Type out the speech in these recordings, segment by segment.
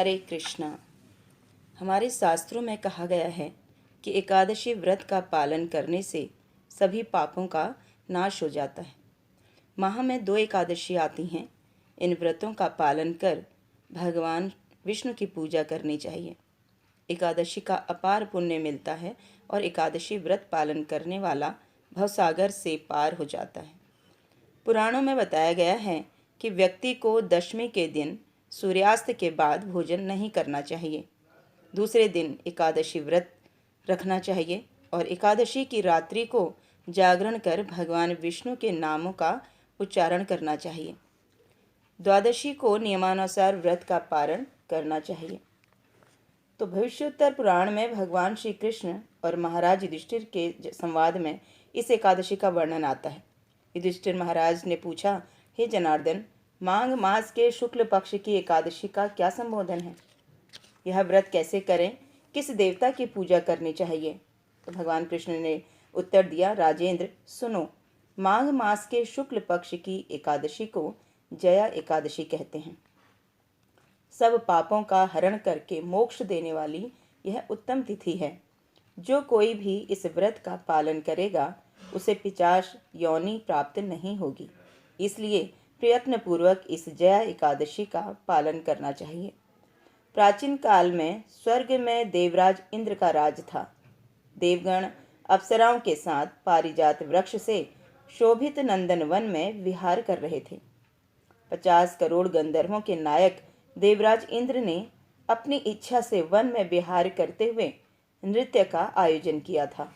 हरे कृष्णा। हमारे शास्त्रों में कहा गया है कि एकादशी व्रत का पालन करने से सभी पापों का नाश हो जाता है। माह में 2 एकादशी आती हैं। इन व्रतों का पालन कर भगवान विष्णु की पूजा करनी चाहिए। एकादशी का अपार पुण्य मिलता है और एकादशी व्रत पालन करने वाला भवसागर से पार हो जाता है। पुराणों में बताया गया है कि व्यक्ति को दशमी के दिन सूर्यास्त के बाद भोजन नहीं करना चाहिए। दूसरे दिन एकादशी व्रत रखना चाहिए और एकादशी की रात्रि को जागरण कर भगवान विष्णु के नामों का उच्चारण करना चाहिए। द्वादशी को नियमानुसार व्रत का पारण करना चाहिए। तो भविष्योत्तर पुराण में भगवान श्री कृष्ण और महाराज युधिष्ठिर के संवाद में इस एकादशी का वर्णन आता है। युधिष्ठिर महाराज ने पूछा, हे जनार्दन, माघ मास के शुक्ल पक्ष की एकादशी का क्या संबोधन है? यह व्रत कैसे करें? किस देवता की पूजा करनी चाहिए? तो भगवान कृष्ण ने उत्तर दिया, राजेंद्र सुनो, माघ मास के शुक्ल पक्ष की एकादशी को जया एकादशी कहते हैं। सब पापों का हरण करके मोक्ष देने वाली यह उत्तम तिथि है। जो कोई भी इस व्रत का पालन करेगा उसे पिशाच योनि प्राप्त नहीं होगी। इसलिए प्रयत्न पूर्वक इस जया एकादशी का पालन करना चाहिए। प्राचीन काल में स्वर्ग में देवराज इंद्र का राज था। देवगण अप्सराओं के साथ पारिजात वृक्ष से शोभित नंदन वन में विहार कर रहे थे। 50 करोड़ गंधर्वों के नायक देवराज इंद्र ने अपनी इच्छा से वन में विहार करते हुए नृत्य का आयोजन किया था।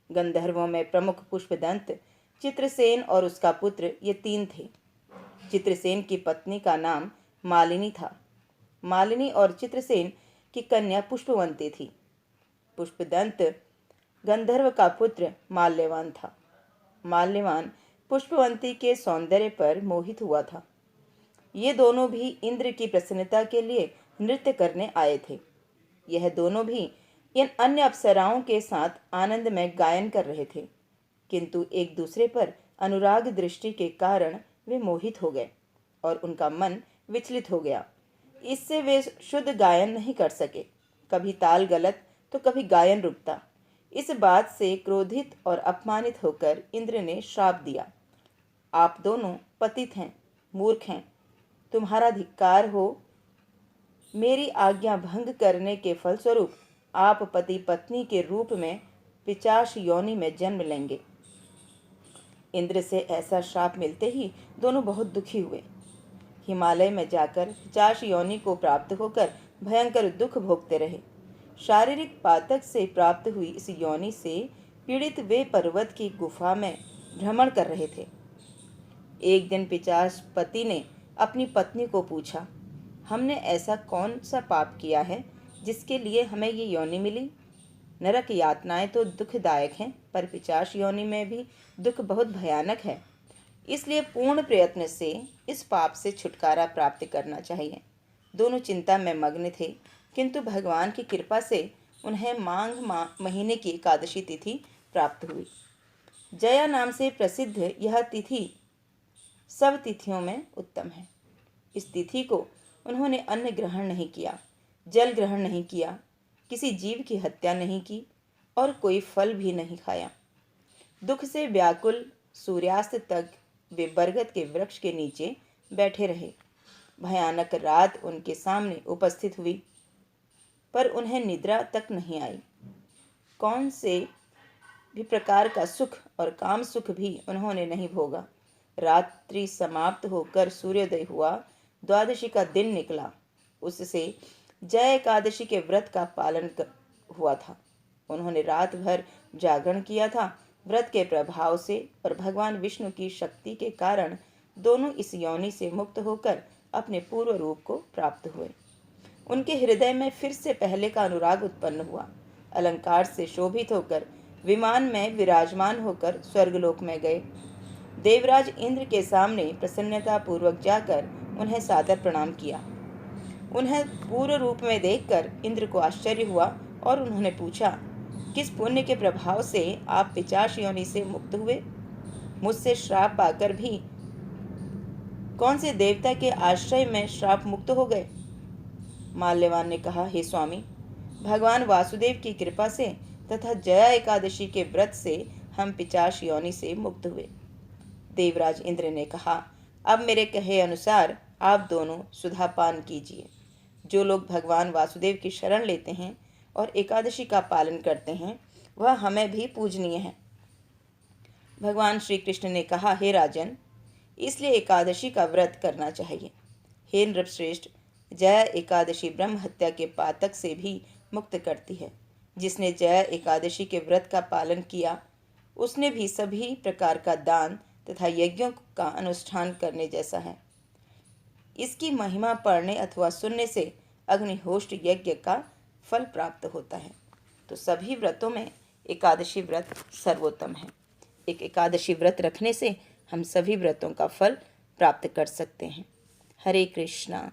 गंधर्वों में प्रमुख पुष्पदंत, चित्रसेन और उसका पुत्र ये 3 थे। चित्रसेन की पत्नी का नाम मालिनी था। मालिनी और चित्रसेन की कन्या पुष्पवंती थी। पुष्पदंत गंधर्व का पुत्र माल्यवान था। माल्यवान पुष्पवंती के सौंदर्य पर मोहित हुआ था। ये दोनों भी इंद्र की प्रसन्नता के लिए नृत्य करने आए थे। यह दोनों भी इन अन्य अप्सराओं के साथ आनंद में गायन कर रहे थे, किंतु एक दूसरे पर अनुराग दृष्टि के कारण वे मोहित हो गए और उनका मन विचलित हो गया। इससे वे शुद्ध गायन नहीं कर सके। कभी ताल गलत तो कभी गायन रुकता। इस बात से क्रोधित और अपमानित होकर इंद्र ने श्राप दिया, आप दोनों पतित हैं, मूर्ख हैं, तुम्हारा धिक्कार हो। मेरी आज्ञा भंग करने के फलस्वरूप आप पति पत्नी के रूप में पिशाच योनि में जन्म लेंगे। इंद्र से ऐसा श्राप मिलते ही दोनों बहुत दुखी हुए। हिमालय में जाकर पिशाच योनि को प्राप्त होकर भयंकर दुख भोगते रहे। शारीरिक पातक से प्राप्त हुई इस योनि से पीड़ित वे पर्वत की गुफा में भ्रमण कर रहे थे। एक दिन पिशाच पति ने अपनी पत्नी को पूछा, हमने ऐसा कौन सा पाप किया है जिसके लिए हमें ये योनि मिली? नरक यातनाएं तो दुखदायक हैं, पर पिशाच योनि में भी दुख बहुत भयानक है। इसलिए पूर्ण प्रयत्न से इस पाप से छुटकारा प्राप्त करना चाहिए। दोनों चिंता में मग्न थे, किंतु भगवान की कृपा से उन्हें माघ महीने की एकादशी तिथि प्राप्त हुई। जया नाम से प्रसिद्ध यह तिथि सब तिथियों में उत्तम है। इस तिथि को उन्होंने अन्न ग्रहण नहीं किया, जल ग्रहण नहीं किया, किसी जीव की हत्या नहीं की और कोई फल भी नहीं खाया। दुख से व्याकुल सूर्यास्त तक वे बरगद के वृक्ष के नीचे बैठे रहे। भयानक रात उनके सामने उपस्थित हुई, पर उन्हें निद्रा तक नहीं आई। कौन से भी प्रकार का सुख और काम सुख भी उन्होंने नहीं भोगा। रात्रि समाप्त होकर सूर्योदय हुआ। द्वादशी का दिन निकला। उससे जय एकादशी के व्रत का पालन हुआ था। उन्होंने रात भर जागरण किया था। व्रत के प्रभाव से और भगवान विष्णु की शक्ति के कारण दोनों इस योनि से मुक्त होकर अपने पूर्व रूप को प्राप्त हुए। उनके हृदय में फिर से पहले का अनुराग उत्पन्न हुआ। अलंकार से शोभित होकर विमान में विराजमान होकर स्वर्गलोक में गए। देवराज इंद्र के सामने प्रसन्नता पूर्वक जाकर उन्हें सादर प्रणाम किया। उन्हें पूर्व रूप में देखकर इंद्र को आश्चर्य हुआ और उन्होंने पूछा, किस पुण्य के प्रभाव से आप पिशाच योनि से मुक्त हुए? मुझसे श्राप पाकर भी कौन से देवता के आश्रय में श्राप मुक्त हो गए? माल्यवान ने कहा, हे स्वामी, भगवान वासुदेव की कृपा से तथा जया एकादशी के व्रत से हम पिशाच योनि से मुक्त हुए। देवराज इंद्र ने कहा, अब मेरे कहे अनुसार आप दोनों सुधापान कीजिए। जो लोग भगवान वासुदेव की शरण लेते हैं और एकादशी का पालन करते हैं, वह हमें भी पूजनीय है। भगवान श्री कृष्ण ने कहा, हे राजन, इसलिए एकादशी का व्रत करना चाहिए। हे नृपश्रेष्ठ, जया एकादशी ब्रह्म हत्या के पातक से भी मुक्त करती है। जिसने जया एकादशी के व्रत का पालन किया, उसने भी सभी प्रकार का दान तथा यज्ञों का अनुष्ठान करने जैसा है। इसकी महिमा पढ़ने अथवा सुनने से अग्निहोत्र यज्ञ का फल प्राप्त होता है। तो सभी व्रतों में एकादशी व्रत सर्वोत्तम है। एक एकादशी व्रत रखने से हम सभी व्रतों का फल प्राप्त कर सकते हैं। हरे कृष्णा।